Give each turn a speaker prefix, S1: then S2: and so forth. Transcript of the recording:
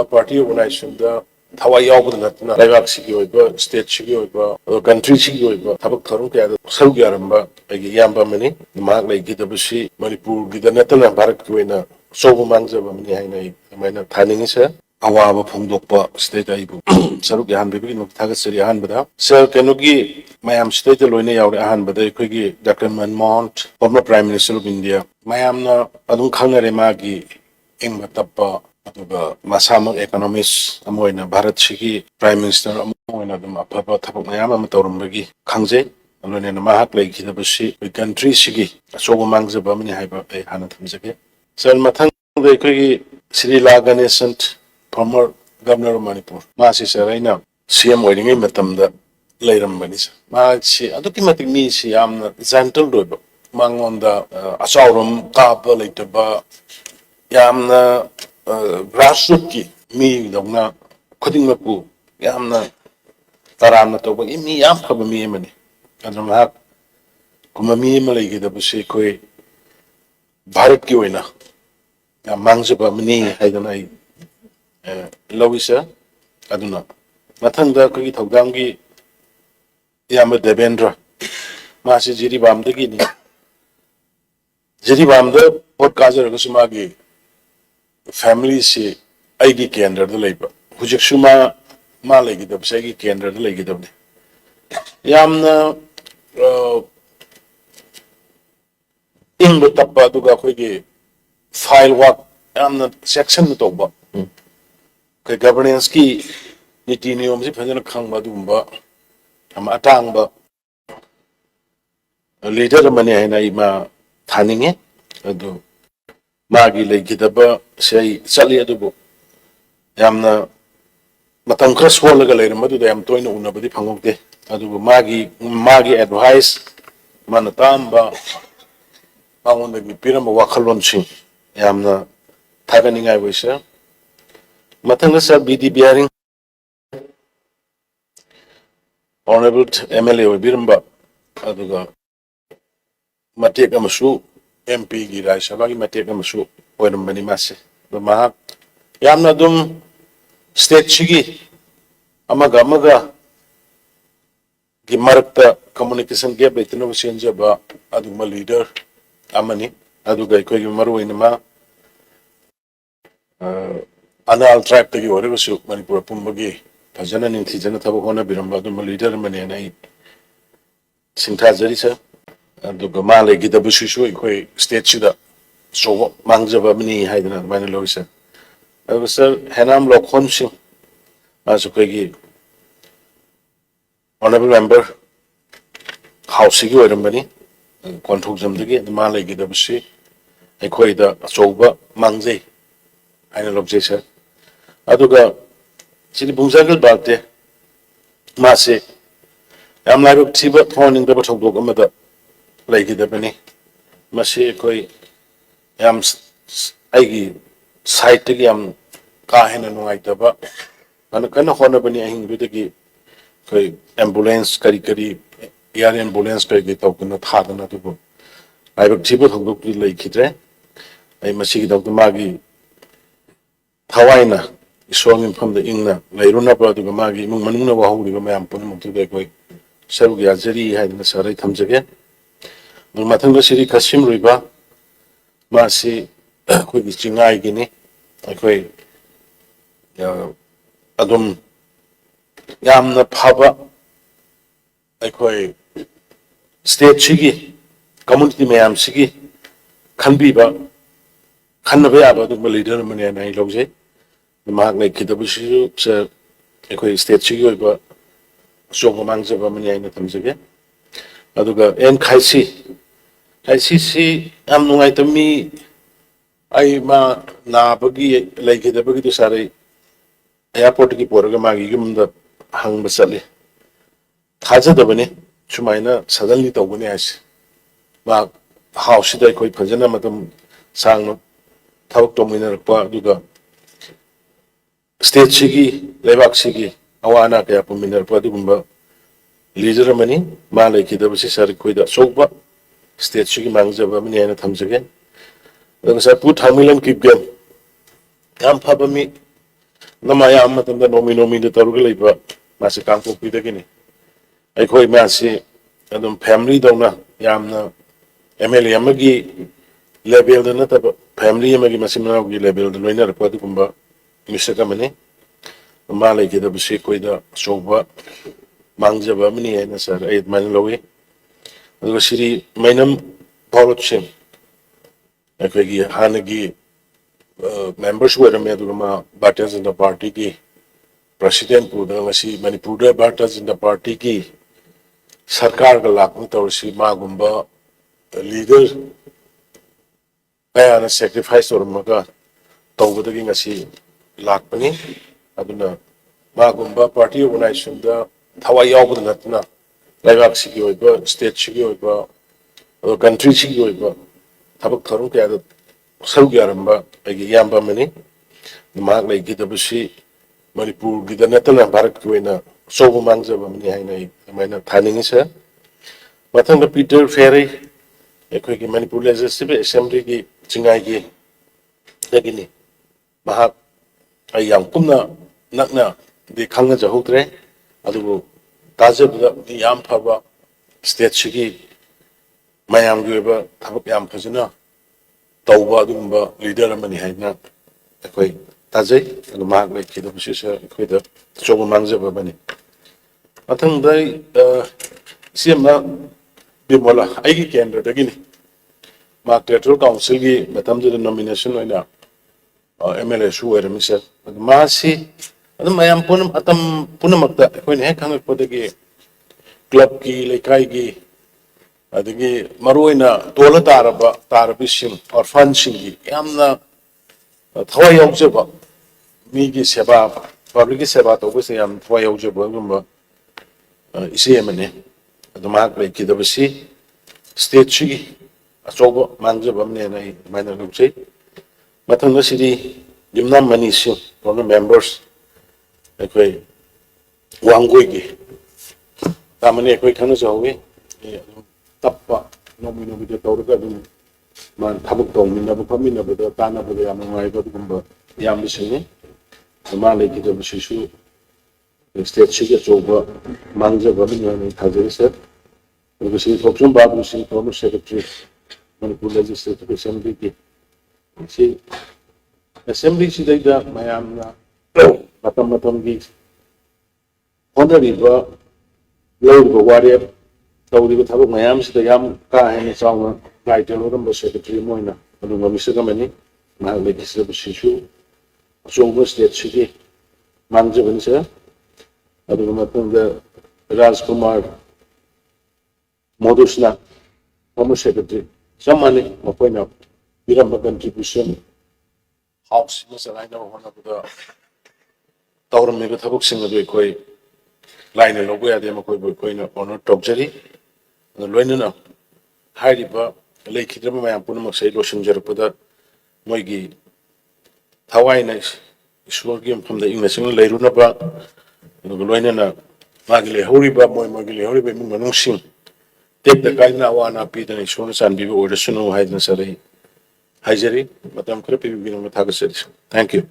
S1: party organization the Hawaii Open Lagak Siki, State Siki, country Siki, Tabak Taruka, Saudi Yamba Mini, the Mark like Gitabushi, Manipur, Gidanatan, Barak Kuena, Sobo Manza, Mani, Mana Tanisa, Awa Pungdopa, State Aibu, Sarukan, Bibi, Tagasari Hanbada, Sir Kanugi, Mayam State Lone out Hanbada, Quigi, Dr. Manmont, former Prime Minister of India, Mayamna, Adun Kangare Magi, Ingmatapa. Masama economist amoina Bharat Shiki Prime Minister amoina dum apapa thapok mayam ama tawrambagi khangje alone na mahak lei khidabashi country shiki asogo mangjaba mani haiba ai hana thamjage sir mathang de koi Sri Ganesan former governor of Manipur masi saraina CM oiringai matamda leirambani sa ma si aduki matik mi si amna gentle doiba mangonda asawram kaapa leitaba yamna grassroots mi dongna cutting mapu yamna tarana to bang mi yam khaba mi mani adram hak kuma mi malai gi da busi koi bharat ki oina ya mangjaba mani haidana ai lawisa aduna mathangda ko gi thogam gi yam Devendra masi jiri bamda gi ni jiri bamda podcast ra kusuma gi family se aigi kendra da leiba hujik suma ma legi da segi kendra da legi da yamna ingba tappa duga khoigi file work yamna section to ba ke governance ki niti niyom si phajana khangba dumba ama atang ba leader mane haina ima thaninge adu magi legidaba sei sali adubu yamna matam khra swolaga leirmadu da yam toina unabadi phangokte adubu magi advice mana tamba pangonda gi pirama wakhalon sing yamna thagani ngai boisa matanga sa BD Biring honorable MLA biramba aduga matek amasu MP gi Rajya Sabha gi matek amasu oirambani mase mahak yamna dum state chigi amaga gi marakta communication gap leitna senjaba aduma leader amani aduga koi gi maru ina ma anal tribe tagi ore basu Manipur pumbagi phajana ning thijana thabo hona biramba aduma leader mani nai singtha jari sa aduga male gi da busu koi state chida so mangjaba mani haidana mane loisa sir henam lokhon sing asu koi honorable member house gi oirambani konthok jamdagi male gi da busu koi da soba mangjai aina lobjai sir aduga sini bungsagal balte mase yam laibak thiba thoning da thokdok amada laigidabani masi koi yam aigi site gi yam ka hena nungai taba kana hona bani ahing bidagi koi ambulance kari air ambulance kari tawkuna thadana tubu laibak thiba thokdok li laikidre ai masi gi dawta magi thawaina isongin phamda ingna lairuna ba duga magi imung manungna wa hawriga mayam punmuktu de koi sarugi ajari haidna sarai thamjage mathangda siri Kasim Riba masi koi chingai gini koi adum yamna phaba koi state chigi community mayam sigi khanbiba khannabe aba adum leader mane nai logje mahak nei kidabushi se koi state chigi oiba songo mangjaba mane aina thamjage aduga en khaisi ICC am nungai tami ai ma na bagi lagi da bagi tu sare airport ki poraga magi gumda hang basali thaja da bane chumaina suddenly to bane as ma house da koi phajana matam sang thawak to mina pa duga state sigi lebak sigi awana ka pa mina pa dugumba leader mani ma lagi da basi sare koi da sokba state chigi mangjaba mani aina thamjage sa put hamilam kip game yam phaba mi nama ya amma tanda nomi de taruga leiba masi kangko pida gini ai khoi masi adum family dona yamna MLA amagi level da na ta family amagi masimna gi level da loina rakwa du kumba misaka mane ma lai ke da bisi koi da soba mangjaba mani ai na sar ai man lowi adu siri mainam politician ai khoi gi hanagi members were me adu ma batters in the party ki president pu da ngasi manipur da batters in the party ki sarkar ga lakni tawsi ma gumba leader kaya sacrifice or maga tawbadagi ngasi lakpani aduna magumba party organization da thawai yawbud natna laibak sigi oiba state sigi oiba country sigi oiba thabak tharung kaya da saru yaramba agi yamba mani mag lai gidabusi manipur gidanatana bharat ki oina sobu mangjaba mani haina maina thaningi sa mathang da Peter Ferry ekoi ki manipur legislative assembly ki chingai ki dagini mahak ai yang kumna nakna de khangna jahudre adu tajabda di yam phaba state sigi mayam gi ba thabak yam phajina tawba adumba leader amani haina ekoi tajai adu mahak le ki da bisisa ekoi da choba mangjaba bani mathang dai siamna bimola aigi kendra dagini mak electoral council gi matam de nomination oina MLA su era misal masi adu mayam punam atam punamakta koine he khangak podagi club ki lekai gi adagi maroina tola tarabi sim or fan singi yamna thawai yaujaba mi gi seba public gi seba to bese yam thawai yaujaba gumba isi emane adu mak le ki dabasi state chi achoba mangjaba mne nai minor lukse mathang siri jumna manisi one members ekoi wangoi gi tamane ekoi khana jawi tappa nomi de tawruga dum man thabuk tong minna bu phamina bu da tana bu yam ngai ba gumba yam bisini ma le ki do shishu state chi choba mangjaba mne nai thajari sir 그 시 독점 바부 시 도무 세크레터리 manipur legislative assembly ki si assembly si da mayamna matam gi honoriba lawba warrior tawriba thabak mayam si da yam ka hene chawna title oram secretary moina adu mamisaga mani ma legislative sishu chongba state si mangje bani sa adu matam da Rajkumar Modusna Home Secretary Samani Mapoina Biramba contribution House was a line of one of the Tauram Megathabuk Singer Koi line and Logoya Demakoi Koina honor Togjeri and the Luenina Haidiba Lake Hidramaya Punama say Lotion Jerapada Moigi Hawaii nice is working from the English Lairunaba and the Luenina Magile Horiba Moy Magile Horiba Manusing. Take the kind of one up in insurance and be ordered to know Hydra Sari. Hydra, but I'm creepy with Thank you.